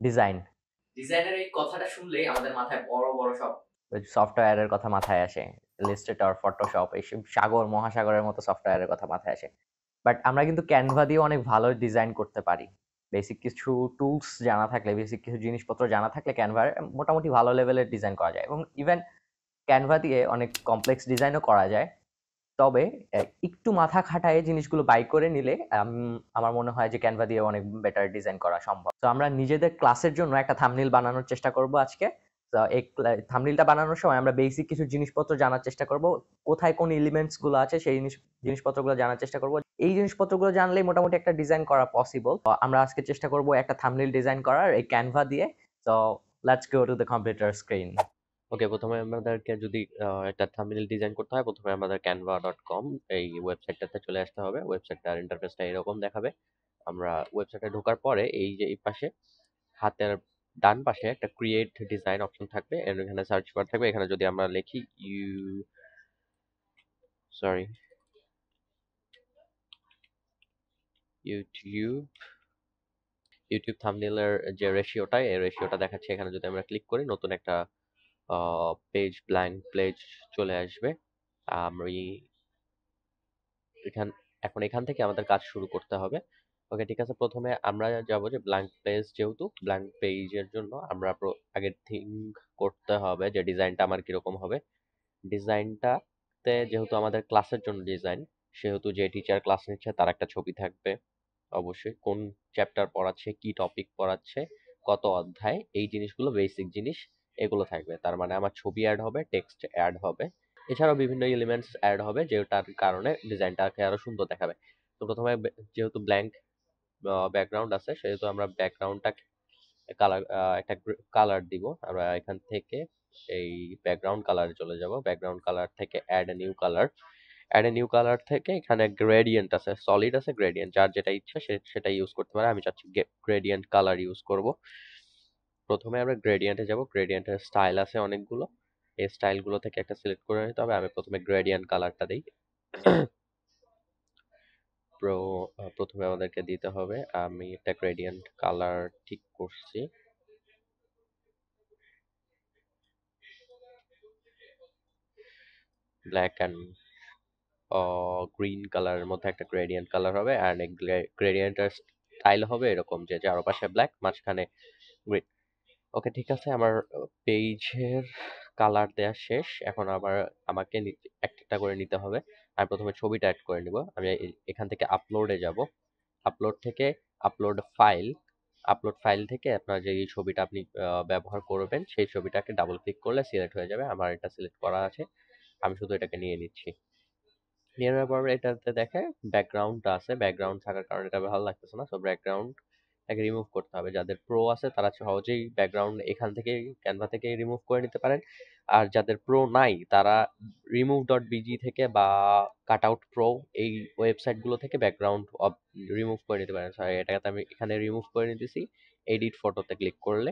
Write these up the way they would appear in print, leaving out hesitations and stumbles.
Design. ডিজাইনের এই কথাটা শুনলেই আমাদের মাথায় বড় বড় সব সফটওয়্যারের কথা মাথায় আসে। ইলাস্ট্রেটর, ফটোশপ এইসব সাগর, মহাসাগরের মতো সফটওয়্যারের কথা মাথায় আসে। বাট আমরা কিন্তু ক্যানভা দিয়ে অনেক ভালো ডিজাইন করতে পারি। বেসিক কিছু টুলস জানা থাকলে, বেসিক কিছু জিনিসপত্র জানা থাকলে ক্যানভার মোটামুটি ভালো লেভেলের ডিজাইন করা যায় এবং ইভেন ক্যানভা দিয়ে অনেক কমপ্লেক্স ডিজাইনও করা যায়। তবে একটু মাথা খাটায় জিনিসগুলো বাই করে নিলে আমার মনে হয় যে ক্যানভা দিয়ে অনেক বেটার ডিজাইন করা সম্ভব। তো আমরা নিজেদের ক্লাসের জন্য একটা থাম্বনেল বানানোর চেষ্টা করব আজকে। তো এই থাম্বনেলটা বানানোর সময় আমরা বেসিক কিছু জিনিসপত্র জানার চেষ্টা করব, কোথায় কোন এলিমেন্টস গুলো আছে সেই জিনিসপত্রগুলো জানার চেষ্টা করব। এই জিনিসপত্রগুলো জানলেই মোটামুটি একটা ডিজাইন করা পসিবল। তো আমরা আজকে চেষ্টা করব একটা থাম্বনেল ডিজাইন করার এই ক্যানভা দিয়ে। তো let's go to the computer screen. Okay, প্রথমে আমাদেরকে যদি একটা থাম্বনেল ডিজাইন করতে হয়, প্রথমে আমাদের canva.com এই ওয়েবসাইটটাতে চলে আসতে হবে। ওয়েবসাইটটার ইন্টারফেসটা এরকম দেখাবে। আমরা ওয়েবসাইটে ঢোকার পরে এই যে এই পাশে হাতের ডান পাশে একটা ক্রিয়েট ডিজাইন অপশন থাকবে, এর এখানে সার্চ বার থাকবে। এখানে যদি আমরা লিখি সরি ইউটিউব ইউটিউব থাম্বনেলের যে রেশিওটা, এই রেশিওটা দেখাচ্ছে। এখানে যদি আমরা ক্লিক করি, নতুন একটা পেজ, ব্ল্যাঙ্ক পেজ চলে আসবে। আমি এখান এখন এখান থেকে আমাদের কাজ শুরু করতে হবে। ওকে, ঠিক আছে। প্রথমে আমরা যাব যে ব্ল্যাঙ্ক পেজ, যেহেতু ব্ল্যাঙ্ক পেজের জন্য আমরা আগে থিঙ্ক করতে হবে যে ডিজাইনটা আমার কিরকম হবে। ডিজাইনটাতে যেহেতু আমাদের ক্লাসের জন্য ডিজাইন, সেহেতু যে টিচার ক্লাস নিচ্ছে তার একটা ছবি থাকবে অবশ্যই, কোন চ্যাপ্টার পড়াচ্ছে, কি টপিক পড়াচ্ছে, কত অধ্যায়, এই জিনিসগুলো বেসিক জিনিস এগুলো থাকবে। তার মানে আমার ছবি অ্যাড হবে, টেক্সট অ্যাড হবে, এছাড়াও বিভিন্ন এলিমেন্টস অ্যাড হবে, যেটার কারণে ডিজাইনটাকে আরো সুন্দর দেখাবে। তো প্রথমে যেহেতু ব্ল্যাঙ্ক ব্যাকগ্রাউন্ড আছে, সেহেতু আমরা ব্যাকগ্রাউন্ডটা কালার একটা কালার দিব। আমরা এখান থেকে এই ব্যাকগ্রাউন্ড কালারে চলে যাব। ব্যাকগ্রাউন্ড কালার থেকে add a new colour. Add a new colour থেকে এখানে গ্রেডিয়েন্ট আছে, সলিড আছে, গ্রেডিয়েন্ট, যার যেটা ইচ্ছা সে সেটা ইউজ করতে পারে। আমি চাচ্ছি গ্রেডিয়েন্ট কালার ইউজ করব। প্রথমে আমরা গ্রেডিয়েন্টে যাব। গ্রেডিয়েন্টের স্টাইল আছে অনেকগুলো, এই স্টাইলগুলো থেকে একটা সিলেক্ট করে নিতে হবে। আমি প্রথমে গ্রেডিয়েন্ট কালারটা দিই। প্রথমে আমাদেরকে দিতে হবে, আমি একটা গ্রেডিয়েন্ট কালার ঠিক করছি। ব্ল্যাক অ্যান্ড গ্রিন কালারের মধ্যে একটা গ্রেডিয়েন্ট কালার হবে, আর গ্রেডিয়েন্টের স্টাইল হবে এরকম যে চারপাশে ব্ল্যাক, মাঝখানে গ্রিন। ওকে, ঠিক আছে। আমার পেজের কালার দেওয়া শেষ। এখন আবার আমাকে একটা করে নিতে হবে। আমি প্রথমে ছবিটা অ্যাড করে নিব। আমি এখান থেকে আপলোডে যাব। আপলোড থেকে আপলোড ফাইল থেকে আপনার যে এই ছবিটা আপনি ব্যবহার করবেন, সেই ছবিটাকে ডাবল ক্লিক করলে সিলেক্ট হয়ে যাবে। আমার এটা সিলেক্ট করা আছে, আমি শুধু এটাকে নিয়ে নিচ্ছি। নিয়ে নেওয়ার পর এটাতে দেখে ব্যাকগ্রাউন্ড আছে, ব্যাকগ্রাউন্ড থাকার কারণে এটা ভালো লাগতেছে না। সো ব্যাকগ্রাউন্ড তাকে রিমুভ করতে হবে। যাদের প্রো আছে তারা সহজেই ব্যাকগ্রাউন্ড এখান থেকে ক্যানভা থেকে রিমুভ করে নিতে পারেন। আর যাদের প্রো নাই তারা remove.bg থেকে বা কাটআউট প্রো এই ওয়েবসাইটগুলো থেকে ব্যাকগ্রাউন্ড রিমুভ করে নিতে পারেন। সরি, এটাকে আমি এখানে রিমুভ করে নিতেছি। এডিট ফটোতে ক্লিক করলে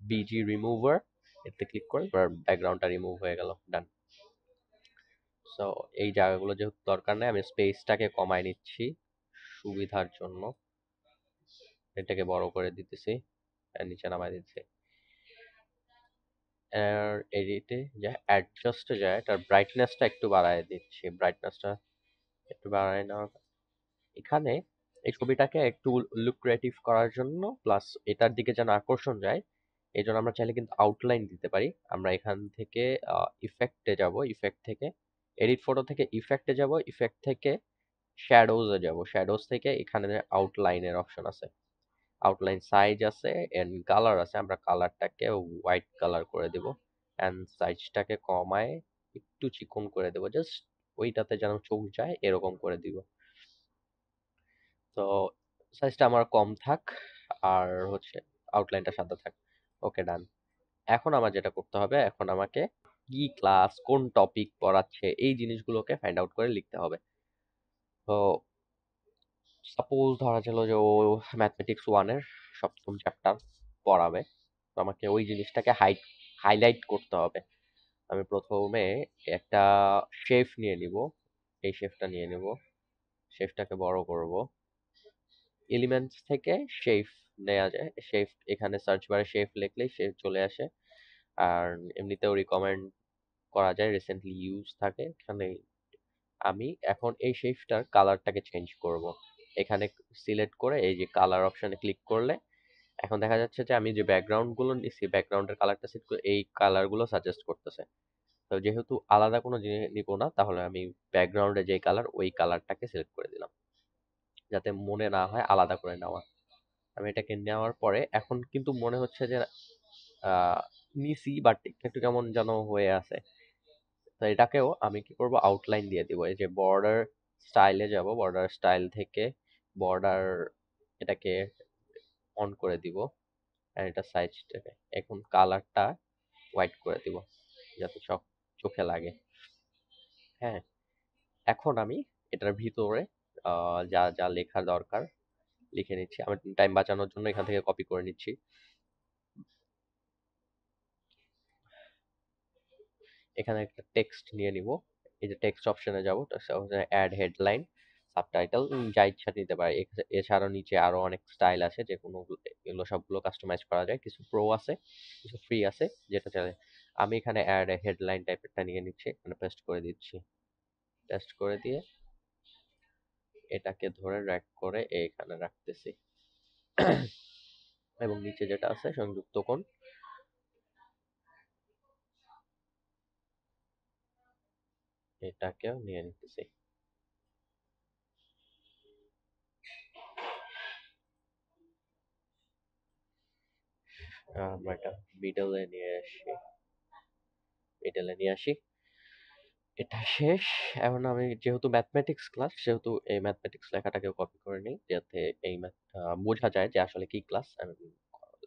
বিজি রিমুভার, এতে ক্লিক করে ব্যাকগ্রাউন্ডটা রিমুভ হয়ে গেল। ডান। সো এই জায়গাগুলো যেহেতু দরকার নেই, আমি স্পেসটাকে কমায় নিচ্ছি সুবিধার জন্য। এটাকে বড় করে দিতেছি আর নিচে নামায় দিচ্ছি। আর এডিটে যা অ্যাডজাস্টে যায়, তার ব্রাইটনেসটা একটু বাড়ায় দিচ্ছি। ব্রাইটনেসটা একটু বাড়ায় নেওয়ার এখানে এই ছবিটাকে একটু লুক্রেটিভ করার জন্য, প্লাস এটার দিকে যেন আকর্ষণ যায়, এই জন্য আমরা চাইলে কিন্তু আউটলাইন দিতে পারি। আমরা এখান থেকে ইফেক্টে যাব, ইফেক্ট থেকে এডিট ফটো থেকে ইফেক্টে যাব, ইফেক্ট থেকে শ্যাডোজে যাব, শ্যাডোজ থেকে এখানে আউটলাইনের অপশন আছে, আউটলাইন সাইজ আছে, এন্ড কালার আছে। আমরা কালারটাকে হোয়াইট কালার করে দিব, এন্ড সাইজটাকে কমায় একটু চিকন করে দেব, জাস্ট ওইটাতে যেন চোখ যায় এরকম করে দিব। তো সাইজটা আমার কম থাক, আর হচ্ছে আউটলাইনটা সাদা থাক। ওকে, ডান। এখন আমার যেটা করতে হবে, এখন আমাকে কি ক্লাস, কোন টপিক পড়াচ্ছে, এই জিনিসগুলোকে ফাইন্ড আউট করে লিখতে হবে। তো সাপোজ ধরা ছিল যে ও ম্যাথমেটিক্স ওয়ানের সপ্তম চ্যাপ্টার পড়াবে, তো আমাকে ওই জিনিসটাকে হাইলাইট করতে হবে। আমি প্রথমে একটা শেফ নিয়ে নিব, এই শেফটা নিয়ে নিব, শেফটাকে বড় করব, এলিমেন্টস থেকে শেপ নেওয়া যায়। শেপ এখানে সার্চ বারে শেপ লিখলেই শেপ চলে আসে। আর এমনিতেও রিকমেন্ড করা যায়, রিসেন্টলি ইউজ থাকে। এখানে আমি এখন এই শেপটার কালারটাকে চেঞ্জ করব। এখানে সিলেক্ট করে এই যে কালার অপশনে ক্লিক করলে এখন দেখা যাচ্ছে যে আমি যে ব্যাকগ্রাউন্ড গুলো নিছি ব্যাকগ্রাউন্ডের কালারটা সেট করে এই কালার গুলো সাজেস্ট করতেছে। তো যেহেতু আলাদা কোনো জিনিস নিব না, তাহলে আমি ব্যাকগ্রাউন্ডে যে কালার ওই কালারটাকে সিলেক্ট করে দিলাম, যাতে মনে না হয় আলাদা করে নেওয়া। আমি এটাকে নেওয়ার পরে এখন কিন্তু মনে হচ্ছে যে নিছি, বাট একটু কেমন যেন হয়ে আছে। তো এটাকেও আমি কি করব, আউটলাইন দিয়ে দিব। এই যে বর্ডার স্টাইলে যাব, বর্ডার স্টাইল থেকে বর্ডার এটাকে অন করে দিব। আর এটা সাইজটাকে এখন কালারটা হোয়াইট করে দিব, যাতে সব চোখে লাগে। হ্যাঁ, এখন আমি এটার ভিতরে যা যা লেখা দরকার লিখে নিচ্ছি। আমি টাইম বাঁচানোর জন্য এখান থেকে কপি করে নিচ্ছি। এখানে একটা টেক্সট নিয়ে নিব। এই যে টেক্সট অপশনে যাব, টেক্সট অপশনে অ্যাড হেডলাইন, সাবটাইটেল যা ইচ্ছা নিতে পারে। এছাড়াও নিচে আরো অনেক স্টাইল আছে, যে কোনো এগুলো সবগুলো কাস্টমাইজ করা যায়। কিছু প্রো আছে, কিছু ফ্রি আছে, যেটা চলে। আমি এখানে অ্যাড হেডলাইন টাইপেরটা নিয়ে নিচ্ছি, এখানে পেস্ট করে দিচ্ছি। পেস্ট করে দিয়ে এটাকে ধরে ড্র্যাগ করে এখানে রাখতেছি। এবং নিচে যেটা আছে সংযুক্ত কোণ, এটাকেও নিয়ে নিতেছি। আমরা এটা মিডলে নিয়ে আসি, মিডলে নিয়ে আসি। এটা শেষ। এখন আমি যেহেতু ম্যাথমেটিক্স ক্লাস, সেহেতু এই ম্যাথমেটিক্স লেখাটাকেও কপি করে নিই, যাতে এই বোঝা যায় যে আসলে কি ক্লাস। আমি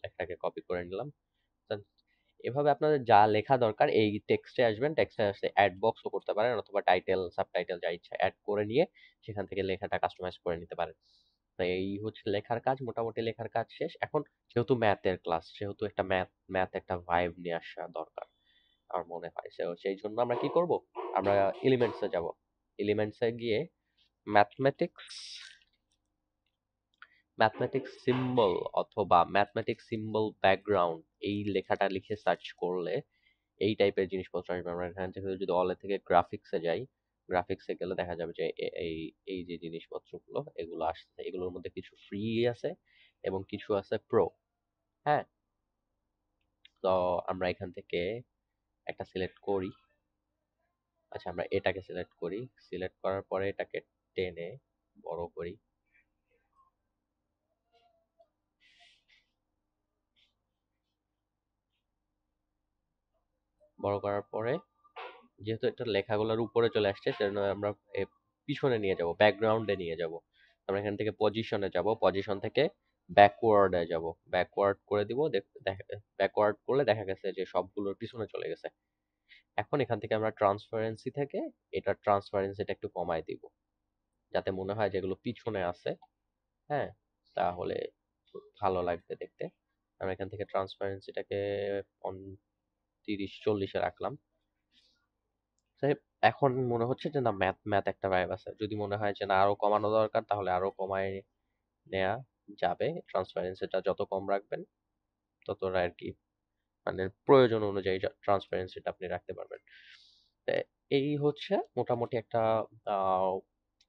লেখাটাকে কপি করে নিলাম। Then এভাবে আপনাদের যা লেখা দরকার এই টেক্সটে আসবেন, টেক্সটে আসলে অ্যাড বক্সও করতে পারেন, অথবা টাইটেল সাবটাইটেল যা ইচ্ছা অ্যাড করে নিয়ে সেখান থেকে লেখাটা কাস্টমাইজ করে নিতে পারেন। তো এই হচ্ছে লেখার কাজ, মোটামুটি লেখার কাজ শেষ। এখন যেহেতু ম্যাথের ক্লাস, সেহেতু একটা ম্যাথ একটা ভাইব নিয়ে আসা দরকার আমার মনে হয়। সেই জন্য আমরা কি করব, আমরা এলিমেন্টসে যাব। এলিমেন্টসে গিয়ে ম্যাথমেটিক্স ম্যাথমেটিক্স সিম্বল অথবা ম্যাথমেটিক্স সিম্বল ব্যাকগ্রাউন্ড এই লেখাটা লিখে সার্চ করলে এই টাইপের জিনিসপত্র আসবে। আমরা এখান থেকে যদি অলে থেকে গ্রাফিক্সে যাই, গ্রাফিক্সে গেলে দেখা যাবে যে এই এই যে জিনিসপত্রগুলো এগুলো আসছে। এগুলোর মধ্যে কিছু ফ্রি আছে এবং কিছু আছে প্রো। হ্যাঁ, তো আমরা এখান থেকে একটা সিলেক্ট করি। আচ্ছা, আমরা এটাকে সিলেক্ট করি। সিলেক্ট করার পরে এটাকে টেনে বড় করি। বড় করার পরে যেহেতু এটা লেখাগুলোর উপরে চলে আসছে, সেজন্য আমরা পিছনে নিয়ে যাব, ব্যাকগ্রাউন্ডে নিয়ে যাব। আমরা এখান থেকে পজিশনে যাব, পজিশন থেকে ব্যাকওয়ার্ডে যাব, ব্যাকওয়ার্ড করে দিব। ব্যাকওয়ার্ড করলে দেখা গেছে যে সবগুলোর পিছনে চলে গেছে। এখন এখান থেকে আমরা ট্রান্সপারেন্সি থেকে এটা ট্রান্সপারেন্সিটা একটু কমায় দিব, যাতে মনে হয় যেগুলো পিছনে আছে। হ্যাঁ, তাহলে ভালো লাগবে দেখতে। আমরা এখান থেকে ট্রান্সপারেন্সিটাকে 30-40-এ রাখলাম। তাই এখন মনে হচ্ছে যে না, ম্যাথ ম্যাথ একটা ভাইব আছে। যদি মনে হয় যে না আরো কমানো দরকার, তাহলে আরো কমায় নেওয়া যাবে। ট্রান্সপারেন্সিটা যত কম রাখবেন তত আর কি, মানে প্রয়োজন অনুযায়ী ট্রান্সপারেন্সিটা আপনি রাখতে পারবেন। তো এই হচ্ছে মোটামুটি একটা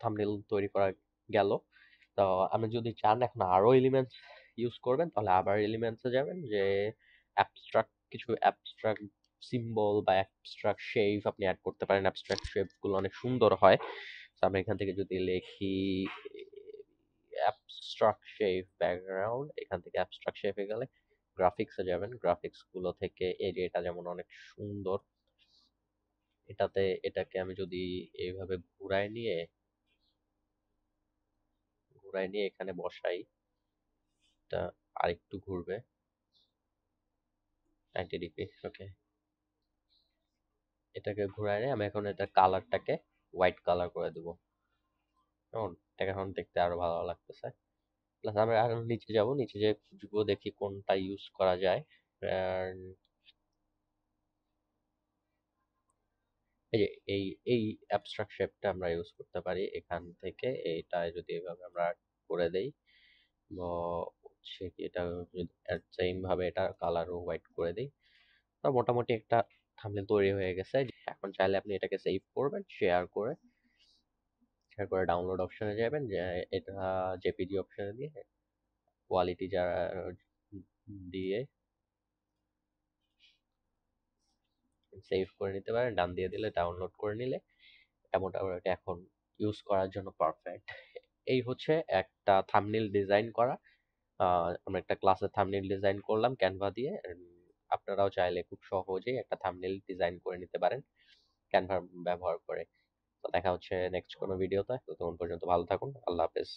থাম্বনেল তৈরি করা গেল। তো আপনি যদি চান এখন আরো এলিমেন্টস ইউজ করবেন, তাহলে আবার এলিমেন্টসে যাবেন, যে কিছু অ্যাবস্ট্রাক্ট সিম্বল বা অ্যাবস্ট্রাক্ট শেপ আপনি অ্যাড করতে পারেন। অ্যাবস্ট্রাক্ট শেপগুলো অনেক সুন্দর হয়। তো আমরা এখান থেকে যদি লিখি অ্যাবস্ট্রাক্ট শেপ ব্যাকগ্রাউন্ড, এখান থেকে অ্যাবস্ট্রাক্ট শেপে গেলে গ্রাফিক্সে যাবেন। গ্রাফিক্স গুলো থেকে এই যে এটা যেমন অনেক সুন্দর, এটাকে আমি যদি এইভাবে ঘুরায় নিয়ে এখানে বসাই, এটা আরেকটু ঘুরবে 90 ডিগ্রি। ওকে, এটাকে ঘুরায় নিয়ে আমি এখন এটা কালারটাকে হোয়াইট কালার করে দেবো। এটাকে এখন দেখতে আরো ভালো লাগতেছে। প্লাস আমরা এখন নিচে যাব, নিচে যে খুঁজবো দেখি কোনটা ইউজ করা যায়। আর এই যে এই অ্যাবস্ট্রাক্ট শেপটা আমরা ইউজ করতে পারি। এখান থেকে এইটা যদি এভাবে আমরা করে দেই, হচ্ছে কি এটা সেম ভাবে এটা কালারও হোয়াইট করে দিই। তো মোটামুটি একটা থাম্বনেল তৈরি হয়ে গেছে। এখন চাইলে আপনি এটাকে সেভ করবেন, শেয়ার করে ডাউনলোড অপশনে যাবেন, যে এটা জেপিজি অপশনে দিয়ে কোয়ালিটি যারা দিয়ে সেভ করে নিতে পারেন। ডান দিয়ে দিলে ডাউনলোড করে নিলে এটা মোটামুটি এখন ইউজ করার জন্য পারফেক্ট। এই হচ্ছে একটা থাম্বনেল ডিজাইন করা। আমরা একটা ক্লাসের থাম্বনেল ডিজাইন করলাম ক্যানভা দিয়ে। আপনারাও চাইলে খুব সহজেই একটা থাম্বনেল ডিজাইন করে নিতে পারেন ক্যানভা ব্যবহার করে। তো দেখা হচ্ছে নেক্সট কোনো ভিডিওতে। ততক্ষণ পর্যন্ত ভালো থাকুন। আল্লাহ হাফেজ।